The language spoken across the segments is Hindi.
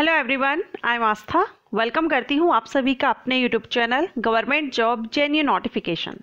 Hello everyone, I am Aastha. Welcome करती हूँ आप सभी का अपने YouTube channel government job genuine notification.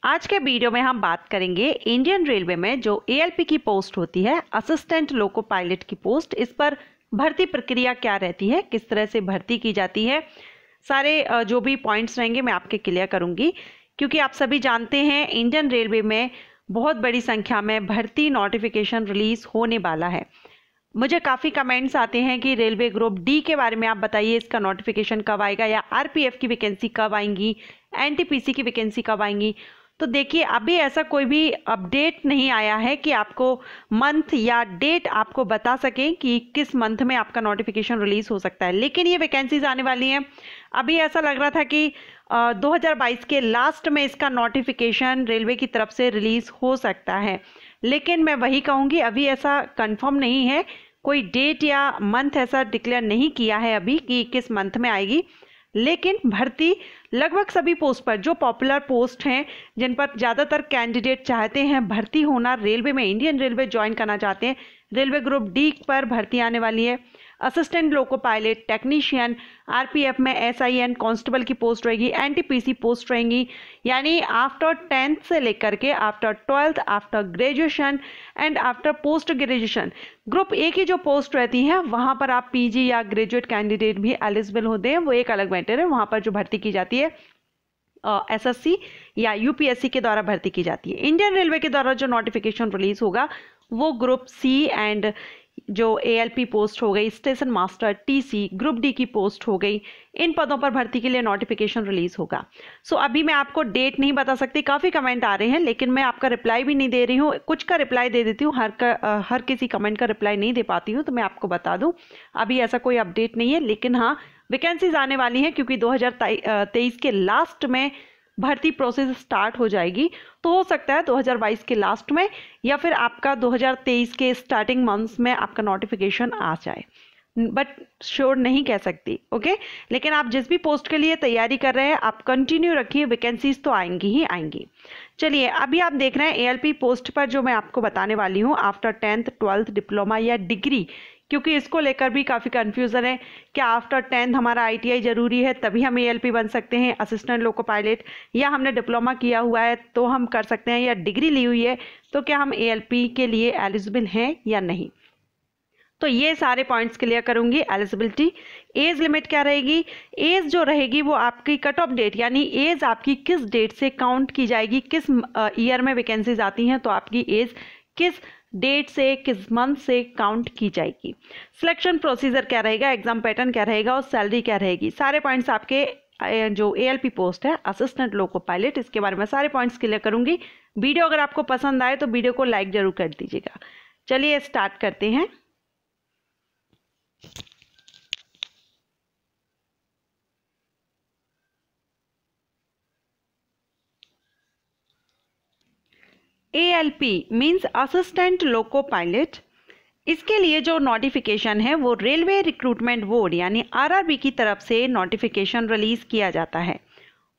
आज के वीडियो में हम बात करेंगे इंडियन रेलवे में जो एएलपी की पोस्ट होती है, असिस्टेंट लोको पायलट की पोस्ट, इस पर भर्ती प्रक्रिया क्या रहती है, किस तरह से भर्ती की जाती है। सारे जो भी पॉइंट्स रहेंगे मैं आपके क्लियर करूँगी, क्योंकि आप सभी जानते हैं इंडियन रेलवे में बहुत बड़ी संख्या में भर्ती नोटिफिकेशन रिलीज होने वाला है। मुझे काफ़ी कमेंट्स आते हैं कि रेलवे ग्रुप डी के बारे में आप बताइए, इसका नोटिफिकेशन कब आएगा, या आरपीएफ की वैकेंसी कब आएंगी, एनटीपीसी की वैकेंसी कब आएंगी। तो देखिए, अभी ऐसा कोई भी अपडेट नहीं आया है कि आपको मंथ या डेट आपको बता सकें कि किस मंथ में आपका नोटिफिकेशन रिलीज हो सकता है, लेकिन ये वैकेंसीज आने वाली हैं। अभी ऐसा लग रहा था कि 2022 के लास्ट में इसका नोटिफिकेशन रेलवे की तरफ से रिलीज हो सकता है, लेकिन मैं वही कहूँगी अभी ऐसा कंफर्म नहीं है, कोई डेट या मंथ ऐसा डिक्लेयर नहीं किया है अभी कि किस मंथ में आएगी। लेकिन भर्ती लगभग सभी पोस्ट पर, जो पॉपुलर पोस्ट हैं जिन पर ज़्यादातर कैंडिडेट चाहते हैं भर्ती होना, रेलवे में इंडियन रेलवे ज्वाइन करना चाहते हैं, रेलवे ग्रुप डी पर भर्ती आने वाली है। Assistant loco pilot, technician, RPF में एसआईएन कांस्टेबल की पोस्ट रहेगी, एनटीपीसी पोस्ट रहेंगी, यानी आफ्टर 10th से लेकर के after 12th, after graduation and after post graduation group A की जो पोस्ट रहती हैं वहाँ पर आप पीजी या ग्रेजुएट कैंडिडेट भी एलिजिबल होते हैं, वो एक अलग मैटर है। वहाँ पर जो भर्ती की जाती है एसएससी या यूपीएससी के द्वारा भर्ती की जाती है। इंडियन रेलवे के द्वारा जो नोटिफिकेशन रिलीज होगा वो ग्रुप सी एंड जो एएलपी पोस्ट हो गई, station master, TC, group D की पोस्ट हो गई, इन पदों पर भर्ती के लिए नोटिफिकेशन रिलीज होगा। सो अभी मैं आपको डेट नहीं बता सकती, काफ़ी कमेंट आ रहे हैं, लेकिन मैं आपका रिप्लाई भी नहीं दे रही हूँ। कुछ का रिप्लाई दे देती हूँ, हर किसी कमेंट का रिप्लाई नहीं दे पाती हूँ, तो मैं आपको बता दूँ अभी ऐसा कोई अपडेट नहीं है। लेकिन हाँ, वैकेंसीज आने वाली हैं, क्योंकि 2023 के लास्ट में भर्ती प्रोसेस स्टार्ट हो जाएगी, तो हो सकता है 2022 के लास्ट में या फिर आपका 2023 के स्टार्टिंग मंथ्स में आपका नोटिफिकेशन आ जाए, बट श्योर नहीं कह सकती। ओके, लेकिन आप जिस भी पोस्ट के लिए तैयारी कर रहे हैं आप कंटिन्यू रखिए, वैकेंसीज तो आएंगी ही आएंगी। चलिए, अभी आप देख रहे हैं एएलपी पोस्ट पर जो मैं आपको बताने वाली हूँ, आफ्टर 10th 12th डिप्लोमा या डिग्री, क्योंकि इसको लेकर भी काफ़ी कन्फ्यूज़न है। क्या आफ्टर 10th हमारा आईटीआई ज़रूरी है तभी हम एएलपी बन सकते हैं असिस्टेंट लोको पायलट, या हमने डिप्लोमा किया हुआ है तो हम कर सकते हैं, या डिग्री ली हुई है तो क्या हम एएलपी के लिए एलिजिबल हैं या नहीं। तो ये सारे पॉइंट्स क्लियर करूंगी। एलिजिबिलिटी, एज लिमिट क्या रहेगी, एज जो रहेगी वो आपकी कट ऑफ डेट, यानी एज आपकी किस डेट से काउंट की जाएगी, किस ईयर में वैकेंसीज आती हैं तो आपकी एज किस डेट से, किस मंथ से काउंट की जाएगी। सिलेक्शन प्रोसीजर क्या रहेगा, एग्जाम पैटर्न क्या रहेगा और सैलरी क्या रहेगी, सारे पॉइंट्स आपके जो एएलपी पोस्ट है असिस्टेंट लोको पायलट, इसके बारे में सारे पॉइंट्स क्लियर करूंगी। वीडियो अगर आपको पसंद आए तो वीडियो को लाइक जरूर कर दीजिएगा। चलिए स्टार्ट करते हैं। ALP means assistant loco pilot. इसके लिए जो नोटिफिकेशन है वो रेलवे रिक्रूटमेंट बोर्ड यानी आरआरबी की तरफ से नोटिफिकेशन रिलीज किया जाता है।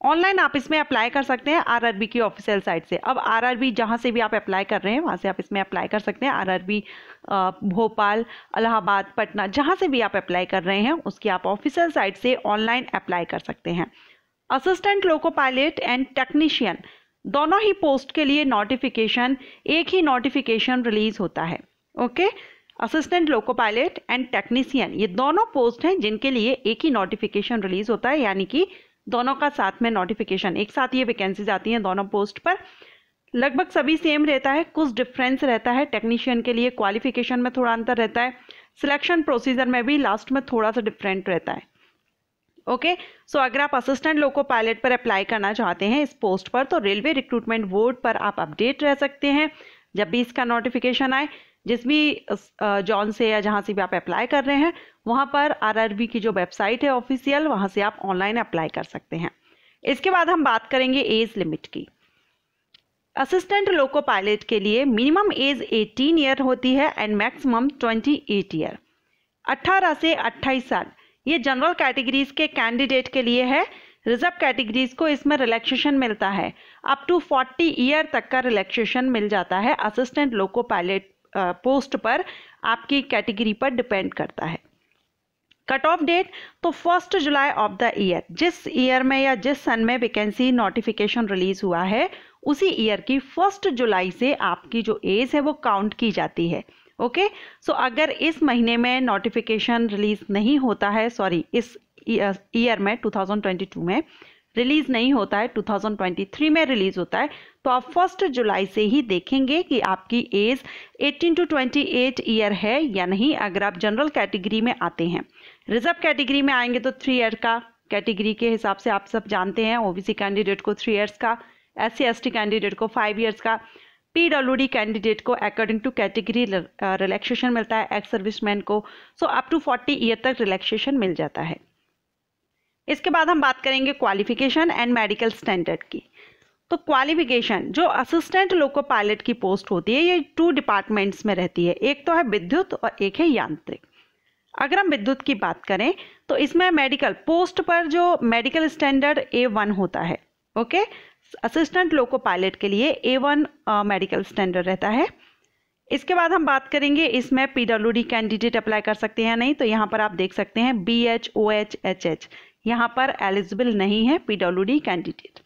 ऑनलाइन आप इसमें अप्लाई कर सकते हैं आरआरबी की ऑफिशियल साइट से। अब आरआरबी जहां से भी आप अप्लाई कर रहे हैं वहां से आप इसमें अप्लाई कर सकते हैं। आरआरबी भोपाल, इलाहाबाद, पटना, जहां से भी आप अप्लाई कर रहे हैं उसकी आप ऑफिशियल साइट से ऑनलाइन अप्लाई कर सकते हैं। Assistant loco pilot and technician दोनों ही पोस्ट के लिए नोटिफिकेशन, एक ही नोटिफिकेशन रिलीज होता है। Okay, assistant loco pilot and technician ये दोनों पोस्ट हैं जिनके लिए एक ही नोटिफिकेशन रिलीज होता है, यानी कि दोनों का साथ में नोटिफिकेशन, एक साथ ये वैकेंसीज आती हैं दोनों पोस्ट पर। लगभग सभी सेम रहता है, कुछ डिफरेंस रहता है। टेक्नीशियन के लिए क्वालिफिकेशन में थोड़ा अंतर रहता है, सिलेक्शन प्रोसीजर में भी लास्ट में थोड़ा सा डिफरेंट रहता है। ओके, सो अगर आप असिस्टेंट लोको पायलट पर अप्लाई करना चाहते हैं इस पोस्ट पर, तो रेलवे रिक्रूटमेंट बोर्ड पर आप अपडेट रह सकते हैं जब भी इसका नोटिफिकेशन आए। जिस भी जॉन से या जहां से भी आप अप्लाई कर रहे हैं वहां पर आरआरबी की जो वेबसाइट है ऑफिशियल, वहां से आप ऑनलाइन अप्लाई कर सकते हैं। इसके बाद हम बात करेंगे एज लिमिट की। असिस्टेंट लोको पायलट के लिए मिनिमम एज 18 ईयर होती है एंड मैक्सिमम 28 ईयर। 18 से 28 साल ये जनरल कैटेगरीज के कैंडिडेट के लिए है। रिजर्व कैटेगरीज को इसमें रिलैक्सेशन मिलता है, अप टू 40 ईयर तक का रिलैक्सेशन मिल जाता है। असिस्टेंट लोको पायलट पोस्ट पर आपकी कैटेगरी पर डिपेंड करता है। कट ऑफ डेट तो 1 जुलाई ऑफ द ईयर, जिस ईयर में या जिस सन में वैकेंसी नोटिफिकेशन रिलीज हुआ है उसी ईयर की 1 जुलाई से आपकी जो एज है वो काउंट की जाती है। ओके, सो अगर इस महीने में नोटिफिकेशन रिलीज नहीं होता है, सॉरी इस ईयर में 2022 में रिलीज नहीं होता है, 2023 में रिलीज होता है, तो आप 1 जुलाई से ही देखेंगे कि आपकी एज 18 to 28 ईयर है या नहीं। अगर आप जनरल कैटेगरी में आते हैं, रिजर्व कैटेगरी में आएंगे तो 3 ईयर का, कैटेगरी के हिसाब से आप सब जानते हैं, ओबीसी कैंडिडेट को 3 ईयर्स का, SC/ST कैंडिडेट को 5 ईयर्स का, PWD कैंडिडेट को अकॉर्डिंग टू कैटेगरी रिलैक्सेशन मिलता है, एक्स सर्विसमैन को सो अप टू 40 ईयर तक रिलैक्सेशन मिल जाता है। इसके बाद हम बात करेंगे क्वालिफिकेशन एंड मेडिकल स्टैंडर्ड की। तो क्वालिफिकेशन, जो असिस्टेंट लोको पायलट की पोस्ट होती है ये 2 डिपार्टमेंट्स में रहती है, एक तो है विद्युत और एक है यांत्रिक। अगर हम विद्युत की बात करें तो इसमें मेडिकल पोस्ट पर जो मेडिकल स्टैंडर्ड A1 होता है। ओके, असिस्टेंट लोको पायलट के लिए A1 मेडिकल स्टैंडर्ड रहता है। इसके बाद हम बात करेंगे इसमें PWD कैंडिडेट अप्लाई कर सकते हैं नहीं, तो यहाँ पर आप देख सकते हैं BH, OH, HH, यहाँ पर एलिजिबल नहीं है PWD कैंडिडेट।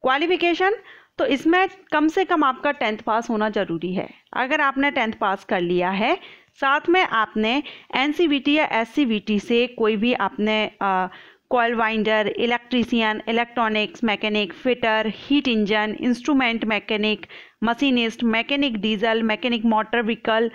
क्वालिफिकेशन तो इसमें कम से कम आपका 10th पास होना जरूरी है। अगर आपने 10th पास कर लिया है, साथ में आपने NCVT या SCVT से कोई भी आपने coil winder, electrician, electronics mechanic, fitter, heat engine, instrument mechanic, machinist, mechanic diesel, mechanic motor vehicle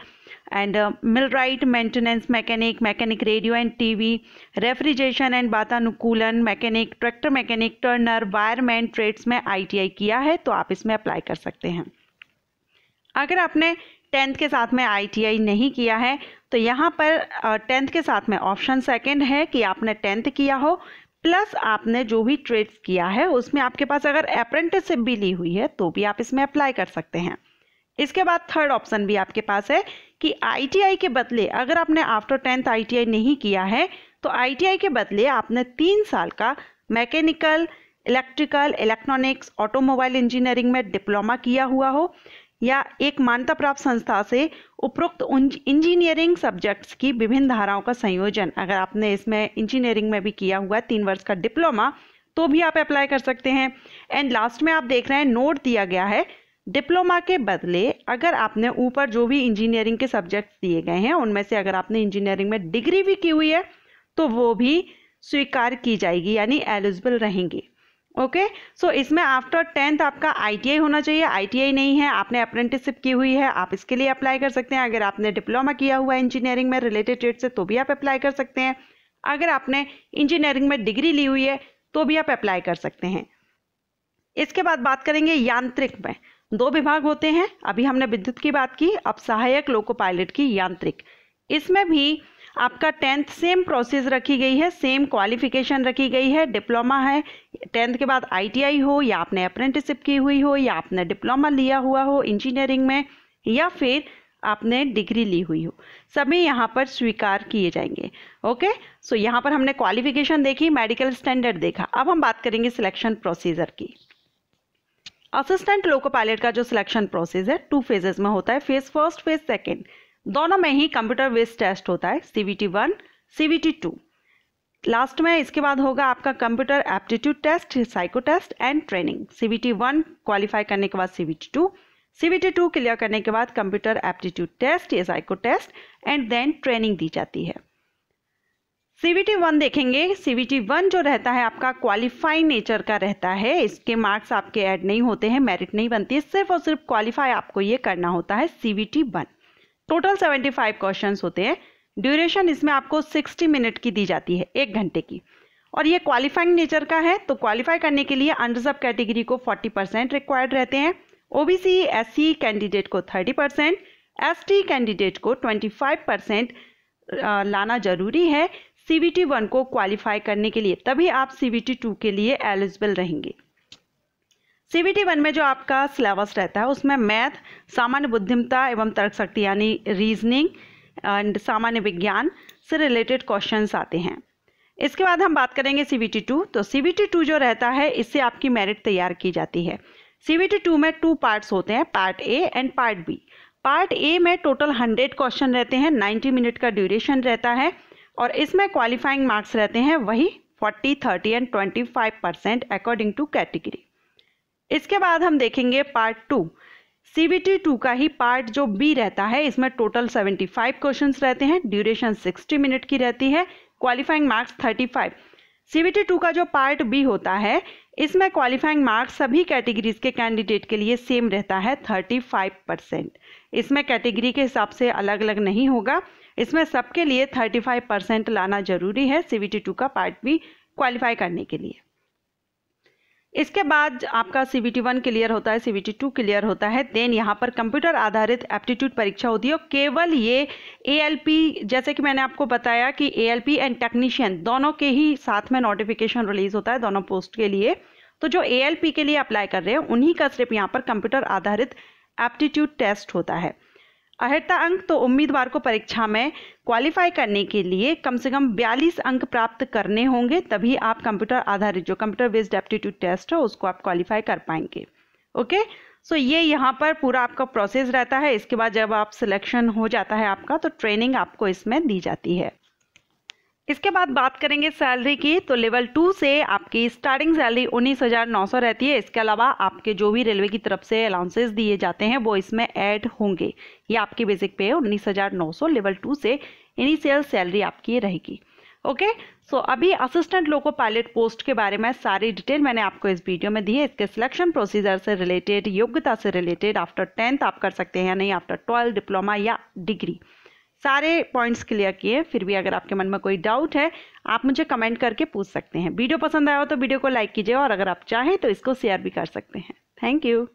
and millwright maintenance mechanic, mechanic radio and TV, refrigeration and वातानुकूलन mechanic, tractor mechanic, turner, wireman trades में ITI किया है तो आप इसमें अप्लाई कर सकते हैं। अगर आपने 10th के साथ में ITI नहीं किया है तो यहाँ पर 10th के साथ में ऑप्शन सेकंड है कि आपने 10th किया हो प्लस आपने जो भी ट्रेड्स किया है उसमें आपके पास अगर अप्रेंटिसशिप भी ली हुई है तो भी आप इसमें अप्लाई कर सकते हैं। इसके बाद थर्ड ऑप्शन भी आपके पास है कि ITI के बदले, अगर आपने आफ्टर 10th ITI नहीं किया है तो ITI के बदले आपने 3 साल का mechanical, electrical, electronics, automobile engineering में डिप्लोमा किया हुआ हो या एक मान्यता प्राप्त संस्था से उपरोक्त इंजीनियरिंग सब्जेक्ट्स की विभिन्न धाराओं का संयोजन, अगर आपने इसमें इंजीनियरिंग में भी किया हुआ है 3 वर्ष का डिप्लोमा, तो भी आप अप्लाई कर सकते हैं। एंड लास्ट में आप देख रहे हैं नोट दिया गया है, डिप्लोमा के बदले अगर आपने ऊपर जो भी इंजीनियरिंग के सब्जेक्ट्स दिए गए हैं उनमें से अगर आपने इंजीनियरिंग में डिग्री भी की हुई है तो वो भी स्वीकार की जाएगी, यानी एलिजिबल रहेंगे। ओके, सो इसमें आफ्टर 10th आपका ITI होना चाहिए। ITI नहीं है, आपने अप्रेंटिसशिप की हुई है, आप इसके लिए अप्लाई कर सकते हैं। अगर आपने डिप्लोमा किया हुआ है इंजीनियरिंग में रिलेटेड ट्रेड से तो भी आप अप्लाई कर सकते हैं। अगर आपने इंजीनियरिंग में डिग्री ली हुई है तो भी आप अप्लाई कर सकते हैं। इसके बाद बात करेंगे यांत्रिक में। 2 विभाग होते हैं, अभी हमने विद्युत की बात की, अब सहायक लोको पायलट की यांत्रिक। इसमें भी आपका 10th सेम प्रोसेस रखी गई है, सेम क्वालिफिकेशन रखी गई है, डिप्लोमा है, 10th के बाद ITI हो या आपने अप्रेंटिसशिप की हुई हो या आपने डिप्लोमा लिया हुआ हो इंजीनियरिंग में या फिर आपने डिग्री ली हुई हो, सभी यहाँ पर स्वीकार किए जाएंगे। ओके, सो यहाँ पर हमने क्वालिफिकेशन देखी, मेडिकल स्टैंडर्ड देखा। अब हम बात करेंगे सिलेक्शन प्रोसीजर की। असिस्टेंट लोको पायलट का जो सिलेक्शन प्रोसेस है 2 फेजेस में होता है, फेज फर्स्ट, फेज सेकेंड, दोनों में ही कंप्यूटर बेस्ड टेस्ट होता है, CVT 1, CVT 2 लास्ट में। इसके बाद होगा आपका computer aptitude test, psycho test and training. CVT 1 qualify करने के बाद CVT 2, CVT 2 क्लियर करने के बाद कंप्यूटर एप्टीट्यूड टेस्ट या psycho test and then training दी जाती है। CVT 1 देखेंगे, CVT 1 जो रहता है आपका क्वालिफाइंग नेचर का रहता है, इसके मार्क्स आपके ऐड नहीं होते हैं, मेरिट नहीं बनती है, सिर्फ और सिर्फ क्वालिफाई आपको ये करना होता है। CVT 1 टोटल 75 क्वेश्चंस होते हैं, ड्यूरेशन इसमें आपको 60 मिनट की दी जाती है, 1 घंटे की, और ये क्वालिफाइंग नेचर का है। तो क्वालिफाई करने के लिए अंडररिजर्व कैटेगरी को 40% रिक्वायर्ड रहते हैं, OBC SC कैंडिडेट को 30%, ST कैंडिडेट को 25% लाना जरूरी है CVT 1 को क्वालिफाई करने के लिए, तभी आप CVT 2 के लिए एलिजिबल रहेंगे। CVT 1 में जो आपका सिलेबस रहता है उसमें मैथ, सामान्य बुद्धिमत्ता एवं तर्क शक्ति यानी रीजनिंग एंड सामान्य विज्ञान से रिलेटेड क्वेश्चंस आते हैं। इसके बाद हम बात करेंगे CVT 2। तो CVT 2 जो रहता है इससे आपकी मेरिट तैयार की जाती है। CVT 2 में 2 पार्ट्स होते हैं, part A and part B। Part A में टोटल 100 क्वेश्चन रहते हैं, 90 मिनट का ड्यूरेशन रहता है। और इसमें क्वालिफाइंग मार्क्स रहते हैं वही 40, 30 एंड 25% अकॉर्डिंग टू कैटेगरी। इसके बाद हम देखेंगे पार्ट 2। CBT 2 का ही पार्ट जो बी रहता है, इसमें टोटल 75 क्वेश्चंस रहते हैं, ड्यूरेशन 60 मिनट की रहती है, क्वालिफाइंग मार्क्स 35। CBT 2 का जो पार्ट बी होता है, इसमें क्वालिफाइंग मार्क्स सभी कैटेगरीज के कैंडिडेट के लिए सेम रहता है 35%। इसमें कैटेगरी के हिसाब से अलग अलग नहीं होगा, इसमें सबके लिए 35% लाना जरूरी है CBT 2 का पार्ट बी क्वालिफाई करने के लिए। इसके बाद आपका CBT 1 क्लियर होता है, CBT 2 क्लियर होता है, देन यहाँ पर कंप्यूटर आधारित एप्टीट्यूड परीक्षा होती है। केवल ये ALP, जैसे कि मैंने आपको बताया कि ALP एंड टेक्नीशियन दोनों के ही साथ में नोटिफिकेशन रिलीज होता है दोनों पोस्ट के लिए। तो जो ALP के लिए अप्लाई कर रहे हैं उन्हीं का सिर्फ यहाँ पर कंप्यूटर आधारित एप्टीट्यूड टेस्ट होता है। अर्हता अंक तो उम्मीदवार को परीक्षा में क्वालिफाई करने के लिए कम से कम 42 अंक प्राप्त करने होंगे, तभी आप कंप्यूटर आधारित जो कंप्यूटर बेस्ड एप्टीट्यूड टेस्ट है उसको आप क्वालिफाई कर पाएंगे। ओके, सो ये यहाँ पर पूरा आपका प्रोसेस रहता है। इसके बाद जब आप सिलेक्शन हो जाता है आपका, तो ट्रेनिंग आपको इसमें दी जाती है। इसके बाद बात करेंगे सैलरी की, तो लेवल 2 से आपकी स्टार्टिंग सैलरी 19,900 रहती है। इसके अलावा आपके जो भी रेलवे की तरफ से अलाउंसेस दिए जाते हैं वो इसमें ऐड होंगे। ये आपकी बेसिक पे है 19,900, लेवल 2 से इनिशियल सैलरी आपकी रहेगी। ओके, सो अभी असिस्टेंट लोको पायलट पोस्ट के बारे में सारी डिटेल मैंने आपको इस वीडियो में दी है। इसके सिलेक्शन प्रोसीजर से रिलेटेड, योग्यता से रिलेटेड, आफ्टर 10th आप कर सकते हैं या नहीं, आफ्टर 12 डिप्लोमा या डिग्री, सारे पॉइंट्स क्लियर किए। फिर भी अगर आपके मन में कोई डाउट है आप मुझे कमेंट करके पूछ सकते हैं। वीडियो पसंद आया हो तो वीडियो को लाइक कीजिए और अगर आप चाहें तो इसको शेयर भी कर सकते हैं। Thank you.